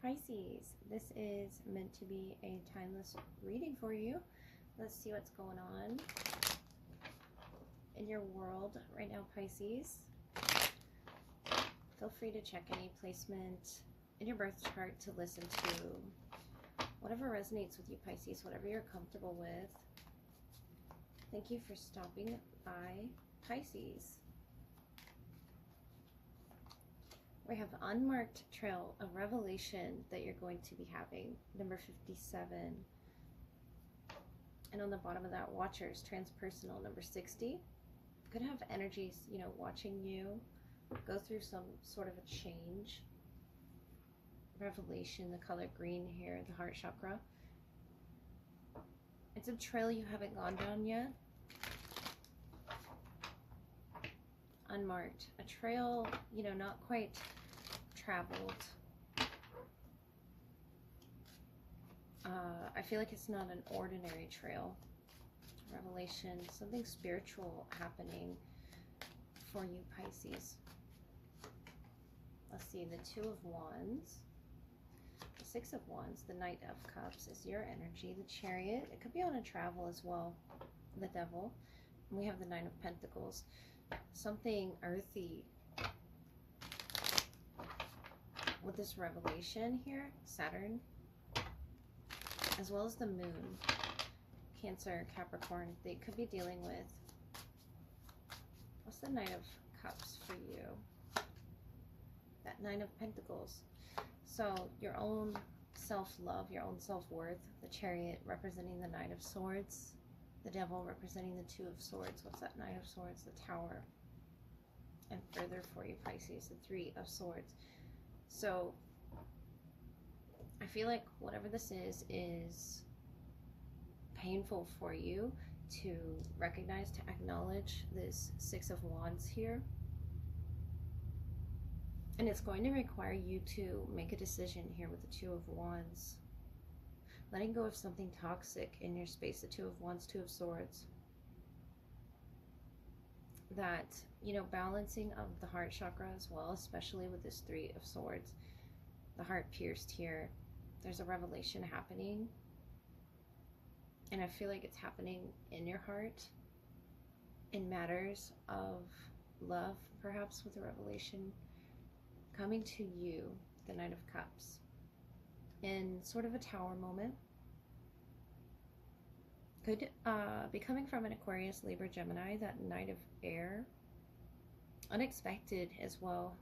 Pisces, this is meant to be a timeless reading for you. Let's see what's going on in your world right now, Pisces. Feel free to check any placement in your birth chart to listen to whatever resonates with you, Pisces, whatever you're comfortable with. Thank you for stopping by, Pisces. We have unmarked trail, a revelation that you're going to be having, number 57. And on the bottom of that, watchers, transpersonal, number 60. Could have energies, watching you go through some sort of a change. Revelation, the color green here, the heart chakra. It's a trail you haven't gone down yet. Unmarked. A trail, not quite traveled. I feel like it's not an ordinary trail. Revelation, something spiritual happening for you, Pisces. Let's see, the Two of Wands, the Six of Wands, the Knight of Cups is your energy, the Chariot. It could be on a travel as well, the Devil. And we have the Nine of Pentacles, something earthy. With this revelation here, Saturn, as well as the Moon, Cancer, Capricorn, they could be dealing with. What's the Knight of Cups for you? That Nine of Pentacles. So your own self-love, your own self-worth, the Chariot representing the Knight of Swords, the Devil representing the Two of Swords. What's that Knight of Swords? The Tower. And further for you, Pisces, the Three of Swords. So I feel like whatever this is painful for you to recognize, to acknowledge this Six of Wands here. And it's going to require you to make a decision here with the Two of Wands. Letting go of something toxic in your space, the Two of Wands, Two of Swords. That, balancing of the heart chakra as well, especially with this Three of Swords. The heart pierced here. There's a revelation happening. And I feel like it's happening in your heart in matters of love, perhaps, with a revelation coming to you, the Knight of Cups, in sort of a tower moment. Could be coming from an Aquarius, Libra, Gemini, that Knight of Air. Unexpected as well.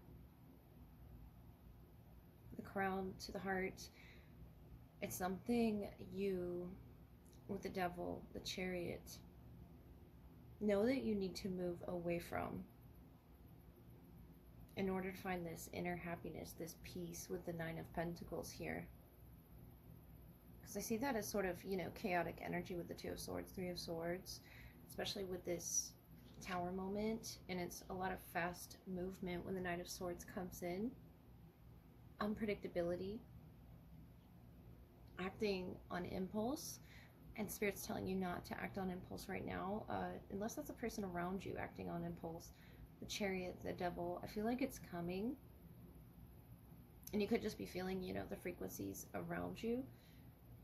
The Crown to the heart. It's something you, with the Devil, the Chariot, know that you need to move away from in order to find this inner happiness, this peace with the Nine of Pentacles here. Because I see that as sort of, chaotic energy with the Two of Swords, Three of Swords, especially with this tower moment. And it's a lot of fast movement when the Knight of Swords comes in. Unpredictability. Acting on impulse. And Spirit's telling you not to act on impulse right now, unless that's a person around you acting on impulse. The Chariot, the Devil, I feel like it's coming. And you could just be feeling, the frequencies around you.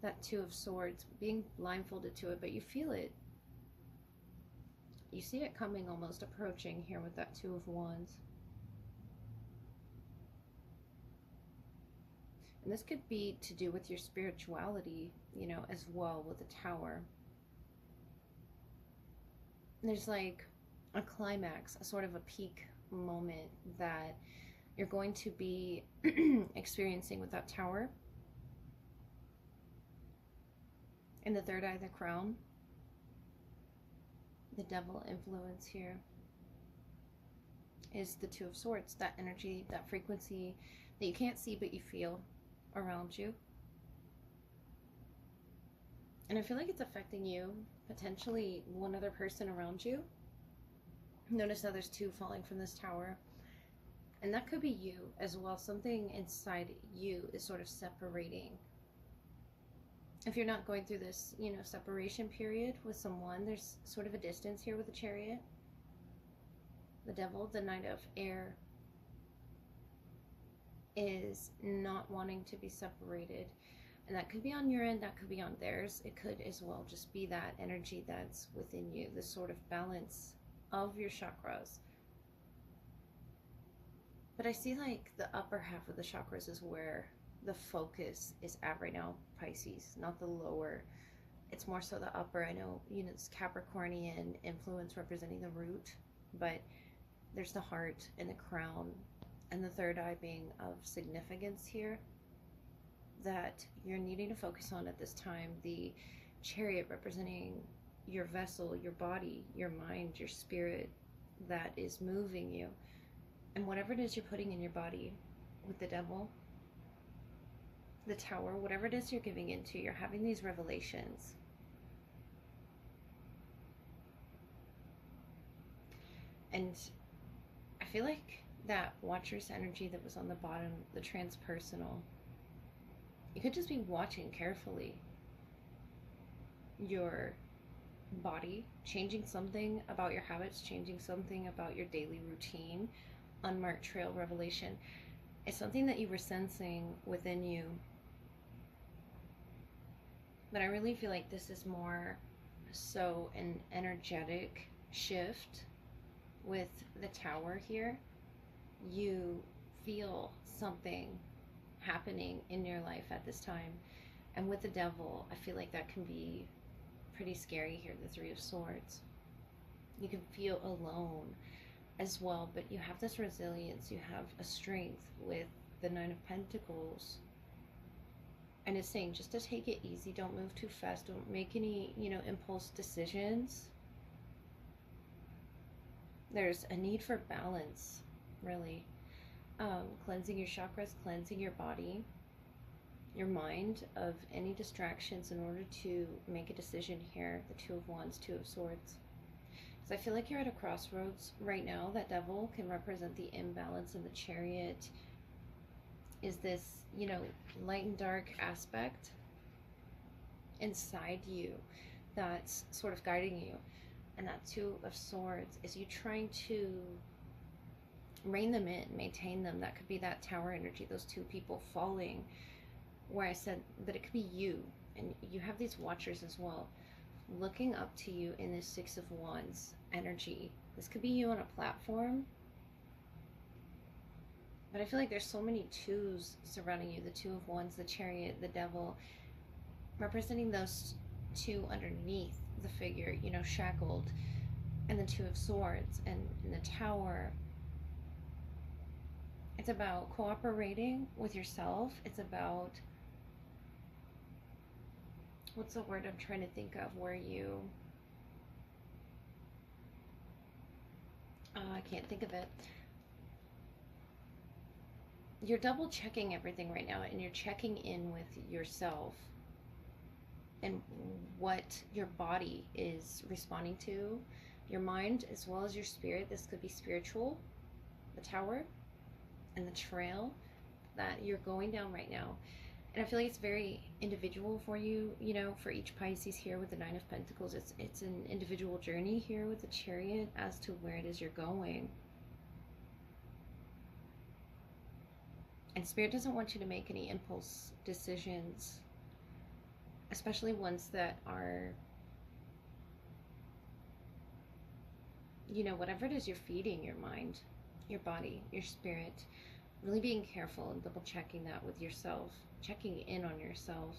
That Two of Swords, being blindfolded to it, but you feel it. You see it coming, almost approaching here with that Two of Wands. And this could be to do with your spirituality, as well with the Tower. And there's like a climax, a sort of a peak moment that you're going to be experiencing with that Tower. In the third eye, the Crown. The Devil influence here is the Two of Swords, that energy, that frequency that you can't see but you feel around you. And I feel like it's affecting you, potentially one other person around you. Notice how there's two falling from this tower. And that could be you as well. Something inside you is sort of separating. If you're not going through this, separation period with someone, there's sort of a distance here with the Chariot. The Devil, the Knight of Air. is not wanting to be separated. And that could be on your end, that could be on theirs. It could as well just be that energy that's within you, the sort of balance of your chakras. But I see like the upper half of the chakras is where the focus is at right now, Pisces, not the lower. It's more so the upper. I know, it's Capricornian influence representing the root, but there's the heart and the crown and the third eye being of significance here that you're needing to focus on at this time. The Chariot representing your vessel, your body, your mind, your spirit that is moving you. And whatever it is you're putting in your body with the Devil, the Tower, whatever it is you're giving into, you're having these revelations. And I feel like that Watcher's energy that was on the bottom, the transpersonal, you could just be watching carefully your body, changing something about your habits, changing something about your daily routine. Unmarked trail revelation. It's something that you were sensing within you. But I really feel like this is more so an energetic shift with the Tower here. You feel something happening in your life at this time. And with the Devil, I feel like that can be pretty scary here, the Three of Swords. You can feel alone as well, but you have this resilience, you have a strength with the Nine of Pentacles. And it's saying just to take it easy, don't move too fast, don't make any, impulse decisions. There's a need for balance, really. Cleansing your chakras, cleansing your body, your mind of any distractions in order to make a decision here. The Two of Wands, Two of Swords. So I feel like you're at a crossroads right now. That Devil can represent the imbalance, and the Chariot is this, light and dark aspect inside you that's sort of guiding you. And that Two of Swords is you trying to rein them in, maintain them. That could be that Tower energy, those two people falling, where I said that it could be you, and you have these Watchers as well, looking up to you in this Six of Wands energy. This could be you on a platform, but I feel like there's so many twos surrounding you. The Two of Wands, the Chariot, the Devil, representing those two underneath the figure, shackled, and the Two of Swords and the Tower. It's about cooperating with yourself. It's about, what's the word I'm trying to think of, where you, I can't think of it. You're double checking everything right now, and you're checking in with yourself and what your body is responding to, your mind as well as your spirit. This could be spiritual, the Tower, and the trail that you're going down right now. And I feel like it's very individual for you, for each Pisces here with the Nine of Pentacles. It's an individual journey here with the Chariot as to where it is you're going. And Spirit doesn't want you to make any impulse decisions, especially ones that are, whatever it is you're feeding your mind, your body, your spirit. Really being careful and double checking that with yourself, checking in on yourself.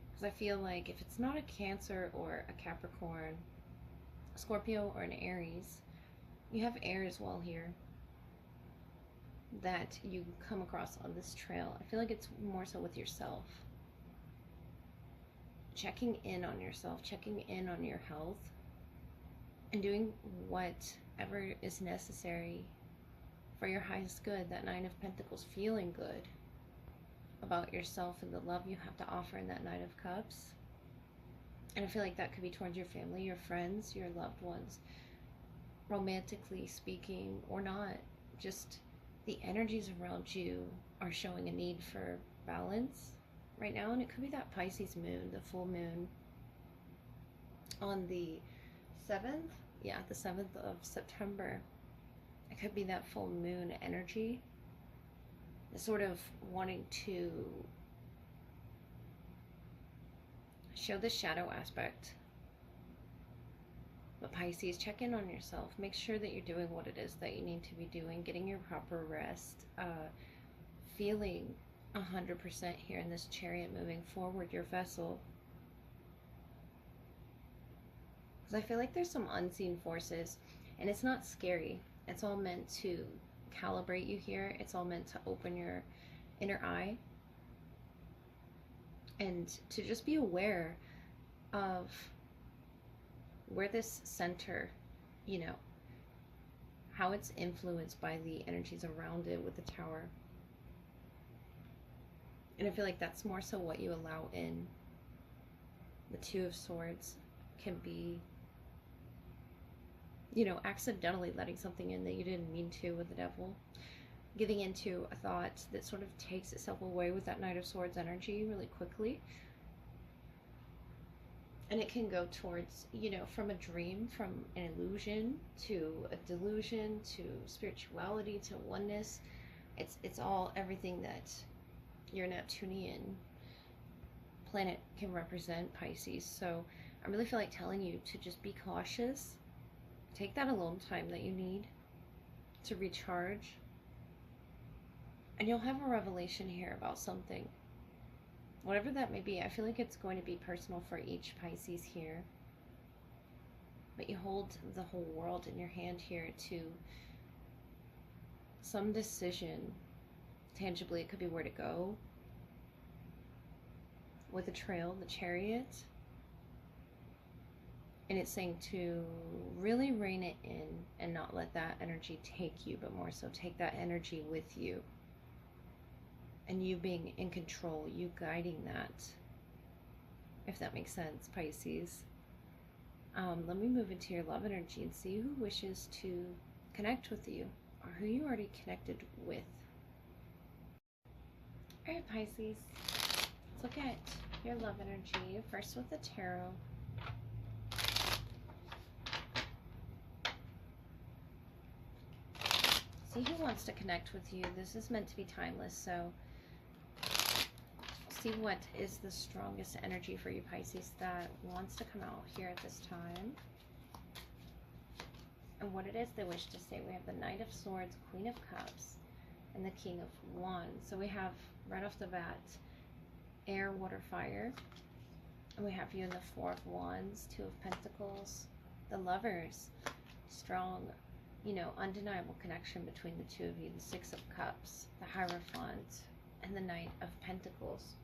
Because I feel like if it's not a Cancer or a Capricorn, a Scorpio or an Aries, you have air as well here that you come across on this trail. I feel like it's more so with yourself. Checking in on yourself, checking in on your health, and doing whatever is necessary for your highest good. That Nine of Pentacles, feeling good about yourself and the love you have to offer in that Knight of Cups. And I feel like that could be towards your family, your friends, your loved ones, romantically speaking or not. Just the energies around you are showing a need for balance right now. And it could be that Pisces moon, the full moon on the 7th. Yeah, the 7th of September. It could be that full moon energy. sort of wanting to show the shadow aspect. But Pisces, check in on yourself. Make sure that you're doing what it is that you need to be doing, getting your proper rest, feeling 100% here in this Chariot, moving forward your vessel. Because I feel like there's some unseen forces, and it's not scary. It's all meant to calibrate you here. It's all meant to open your inner eye and to just be aware of where this center, you know, how it's influenced by the energies around it with the Tower. And I feel like that's more so what you allow in. The Two of Swords can be, you know, accidentally letting something in that you didn't mean to with the Devil. Giving into a thought that sort of takes itself away with that Knight of Swords energy really quickly. And it can go towards, you know, from a dream, from an illusion to a delusion to spirituality to oneness. It's all everything that your Neptunian planet can represent, Pisces. So I really feel like telling you to just be cautious. Take that alone time that you need to recharge. And you'll have a revelation here about something. Whatever that may be, I feel like it's going to be personal for each Pisces here. But you hold the whole world in your hand here to some decision. Tangibly, it could be where to go. With the Trail, the Chariot. And it's saying to really rein it in and not let that energy take you, but more so take that energy with you. And you being in control, you guiding that, if that makes sense, Pisces. Let me move into your love energy and see who wishes to connect with you or who you already connected with. All right, Pisces, let's look at your love energy, first with the Tarot. See who wants to connect with you. This is meant to be timeless, so see what is the strongest energy for you, Pisces, that wants to come out here at this time. And what it is they wish to say. We have the Knight of Swords, Queen of Cups, and the King of Wands. So we have, right off the bat, air, water, fire. And we have you in the Four of Wands, Two of Pentacles, the Lovers, strong, you know, undeniable connection between the two of you, the Six of Cups, the Hierophant, and the Knight of Pentacles.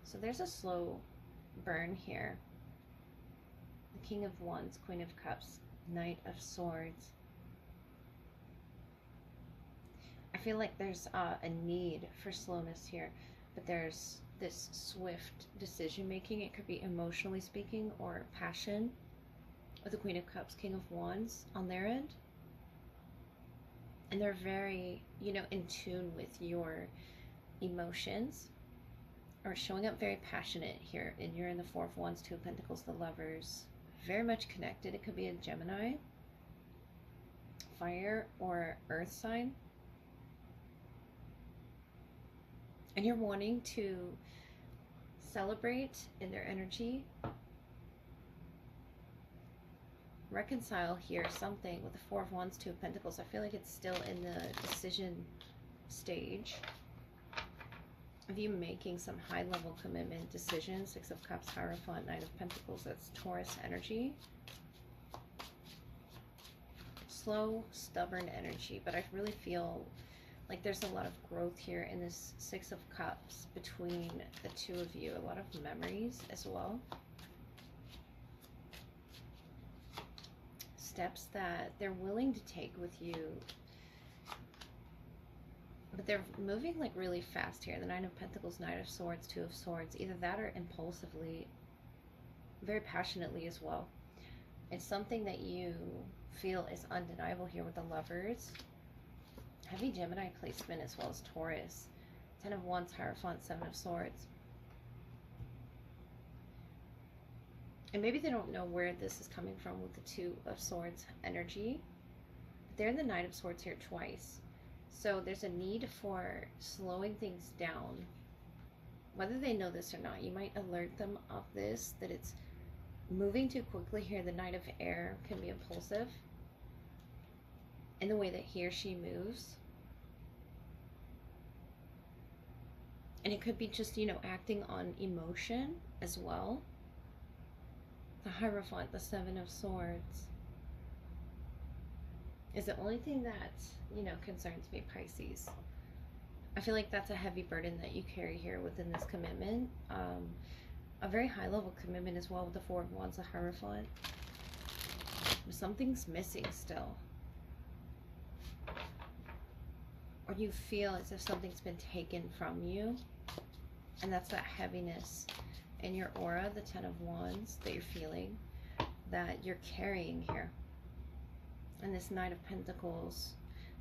So there's a slow burn here. The King of Wands, Queen of Cups, Knight of Swords. I feel like there's a need for slowness here, but there's this swift decision making. It could be emotionally speaking or passion with the Queen of Cups, King of Wands on their end. And they're very, you know, in tune with your emotions, or showing up very passionate here. And you're in the Four of Wands, Two of Pentacles, the Lovers. Very much connected. It could be a Gemini, fire, or earth sign. And you're wanting to celebrate in their energy. Reconcile here something with the Four of Wands, Two of Pentacles. I feel like it's still in the decision stage of you making some high-level commitment decisions. Six of Cups, Hierophant, Knight of Pentacles. That's Taurus energy. Slow, stubborn energy, but I really feel like there's a lot of growth here in this Six of Cups between the two of you. A lot of memories as well. Steps that they're willing to take with you, but they're moving like really fast here. The Nine of Pentacles, Knight of Swords, Two of Swords. Either that or impulsively, very passionately as well. It's something that you feel is undeniable here with the Lovers. Heavy Gemini placement as well as Taurus. Ten of Wands, Hierophant, Seven of Swords. And maybe they don't know where this is coming from with the Two of Swords energy. But they're in the Knight of Swords here twice. So there's a need for slowing things down. Whether they know this or not, you might alert them of this, that it's moving too quickly here. The Knight of Air can be impulsive in the way that he or she moves. And it could be just, you know, acting on emotion as well. The Hierophant, the Seven of Swords, is the only thing that, you know, concerns me, Pisces. I feel like that's a heavy burden that you carry here within this commitment. A very high level commitment as well with the Four of Wands, the Hierophant. Something's missing still. Or you feel as if something's been taken from you. And that's that heaviness in your aura, the Ten of Wands, that you're feeling, that you're carrying here. And this Knight of Pentacles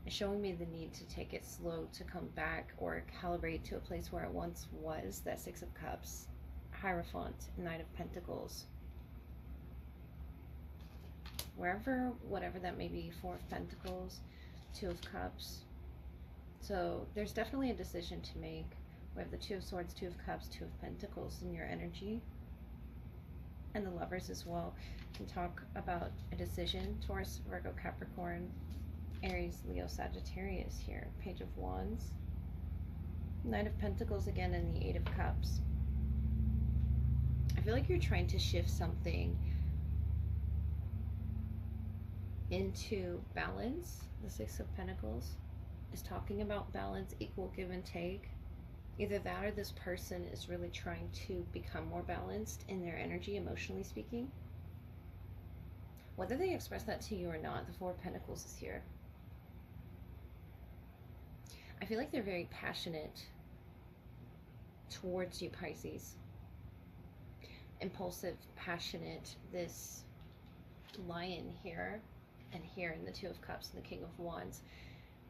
is showing me the need to take it slow to come back or calibrate to a place where it once was. That Six of Cups, Hierophant, Knight of Pentacles. Wherever, whatever that may be, Four of Pentacles, Two of Cups. So there's definitely a decision to make. We have the Two of Swords, Two of Cups, Two of Pentacles in your energy. And the Lovers as well can talk about a decision. Taurus, Virgo, Capricorn, Aries, Leo, Sagittarius here. Page of Wands. Knight of Pentacles again, and the Eight of Cups. I feel like you're trying to shift something into balance. The Six of Pentacles is talking about balance, equal give and take. Either that or this person is really trying to become more balanced in their energy, emotionally speaking. Whether they express that to you or not, the Four of Pentacles is here. I feel like they're very passionate towards you, Pisces. Impulsive, passionate. This Lion here and here in the Two of Cups and the King of Wands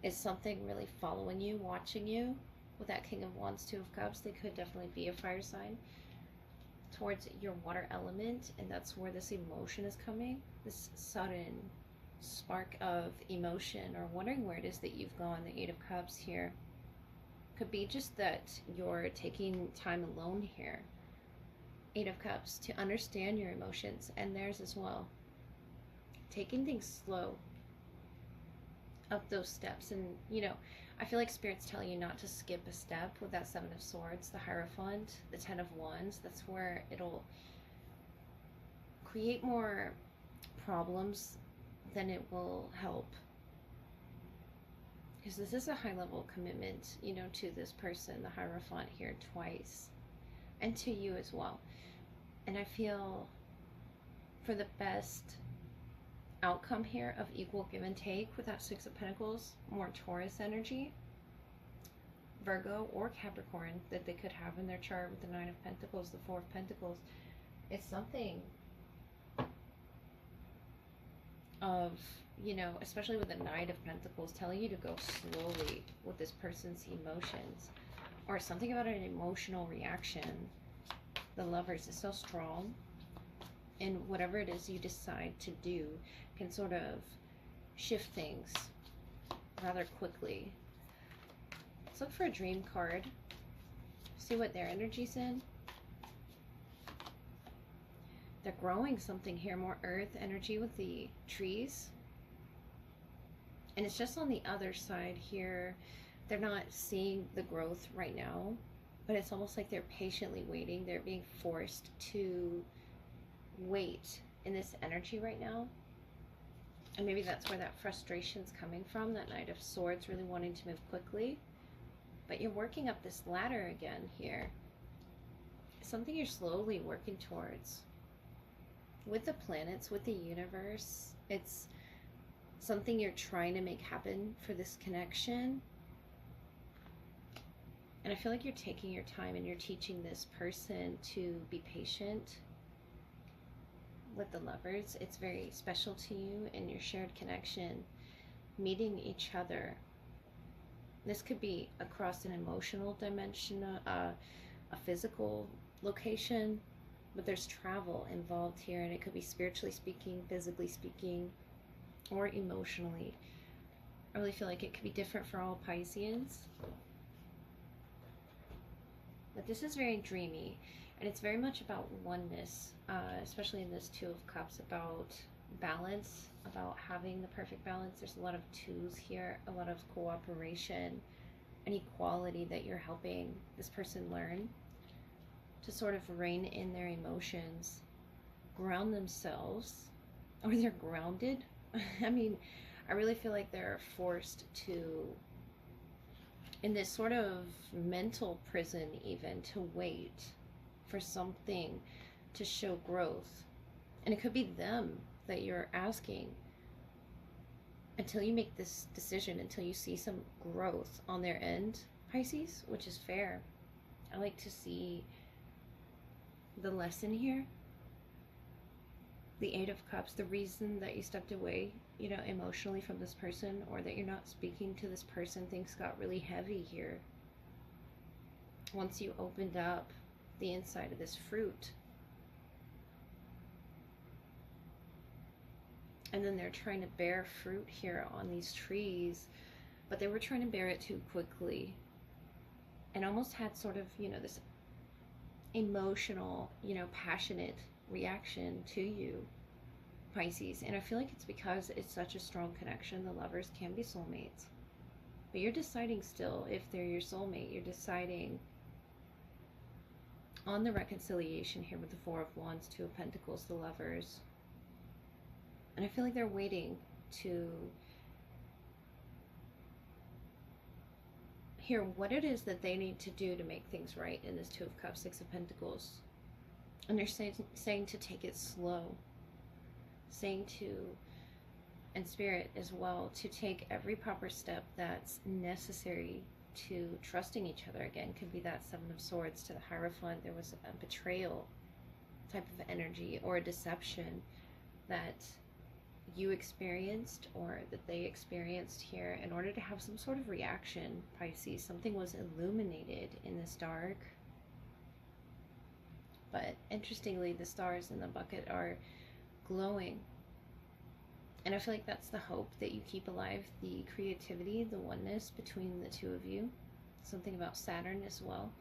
is something really following you, watching you. With that King of Wands, Two of Cups, they could definitely be a fire sign towards your water element, and that's where this emotion is coming. This sudden spark of emotion, or wondering where it is that you've gone. The Eight of Cups here could be just that you're taking time alone here. Eight of Cups, to understand your emotions and theirs as well. Taking things slow up those steps. And, you know, I feel like Spirit's telling you not to skip a step with that Seven of Swords, the Hierophant, the Ten of Wands. That's where it'll create more problems than it will help. Because this is a high level commitment, you know, to this person, the Hierophant here twice, and to you as well. And I feel for the best outcome here of equal give and take with that Six of Pentacles, more Taurus energy, Virgo or Capricorn that they could have in their chart with the Nine of Pentacles, the Four of Pentacles. It's something of, you know, especially with the Knight of Pentacles, telling you to go slowly with this person's emotions, or something about an emotional reaction. The Lovers is so strong, and whatever it is you decide to do can sort of shift things rather quickly. Let's look for a dream card. See what their energy's in. They're growing something here, more earth energy with the trees. And it's just on the other side here. They're not seeing the growth right now, but it's almost like they're patiently waiting. They're being forced to wait in this energy right now. And maybe that's where that frustration's coming from, that Knight of Swords really wanting to move quickly. But you're working up this ladder again here. It's something you're slowly working towards. With the planets, with the universe, it's something you're trying to make happen for this connection. And I feel like you're taking your time and you're teaching this person to be patient. With the Lovers, it's very special to you in your shared connection, meeting each other. This could be across an emotional dimension, a physical location, but there's travel involved here, and it could be spiritually speaking, physically speaking, or emotionally. I really feel like it could be different for all Pisceans. But this is very dreamy, and it's very much about oneness, especially in this Two of Cups, about balance, about having the perfect balance. There's a lot of twos here, a lot of cooperation and equality that you're helping this person learn to sort of rein in their emotions, ground themselves, or they're grounded. I mean, I really feel like they're forced to, in this sort of mental prison even, to wait for something to show growth. And it could be them that you're asking until you make this decision, until you see some growth on their end, Pisces, which is fair. I like to see the lesson here. The Eight of Cups, the reason that you stepped away, you know, emotionally from this person, or that you're not speaking to this person, things got really heavy here. Once you opened up the inside of this fruit. And then they're trying to bear fruit here on these trees, but they were trying to bear it too quickly. And almost had sort of, you know, this emotional, you know, passionate reaction to you, Pisces. And I feel like it's because it's such a strong connection. The lovers can be soulmates, but you're deciding still if they're your soulmate. You're deciding on the reconciliation here with the Four of Wands, Two of Pentacles, the lovers. And I feel like they're waiting to hear what it is that they need to do to make things right in this Two of Cups, Six of Pentacles. And they're saying to take it slow, saying to, and Spirit as well, to take every proper step that's necessary to trusting each other again. Could be that Seven of Swords to the Hierophant. There was a betrayal type of energy, or a deception that you experienced, or that they experienced here, in order to have some sort of reaction, Pisces. Something was illuminated in this dark. But interestingly, the stars in the bucket are glowing. And I feel like that's the hope that you keep alive, the creativity, the oneness between the two of you. Something about Saturn as well.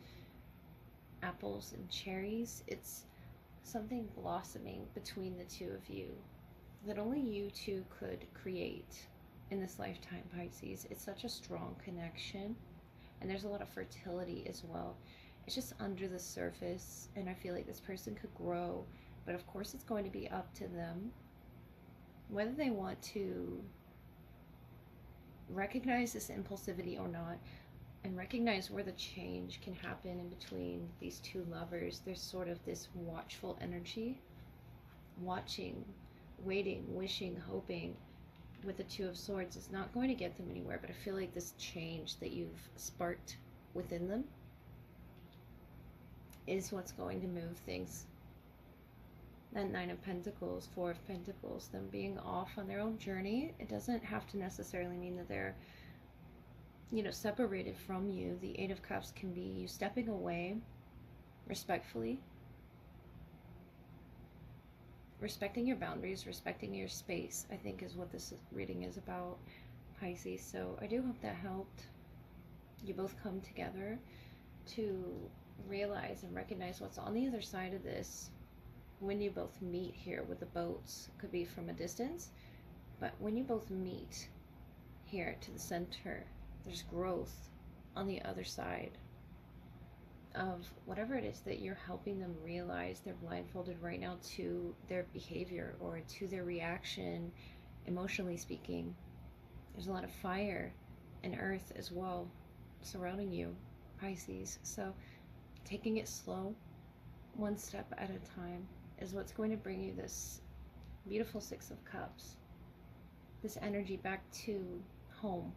Apples and cherries. It's something blossoming between the two of you that only you two could create in this lifetime, Pisces. It's such a strong connection. And there's a lot of fertility as well. It's just under the surface, and I feel like this person could grow, but of course it's going to be up to them whether they want to recognize this impulsivity or not, and recognize where the change can happen in between these two lovers. There's sort of this watchful energy, watching, waiting, wishing, hoping. With the Two of Swords, is not going to get them anywhere, but I feel like this change that you've sparked within them is what's going to move things. That Nine of Pentacles, Four of Pentacles, them being off on their own journey. It doesn't have to necessarily mean that they're, you know, separated from you. The Eight of Cups can be you stepping away respectfully, respecting your boundaries, respecting your space, I think is what this reading is about, Pisces. So I do hope that helped you both come together to realize and recognize what's on the other side of this. When you both meet here with the boats, could be from a distance, but when you both meet here to the center, there's growth on the other side of whatever it is that you're helping them realize. They're blindfolded right now to their behavior or to their reaction, emotionally speaking. There's a lot of fire and earth as well surrounding you, Pisces. So taking it slow, one step at a time, is what's going to bring you this beautiful Six of Cups, this energy back to home,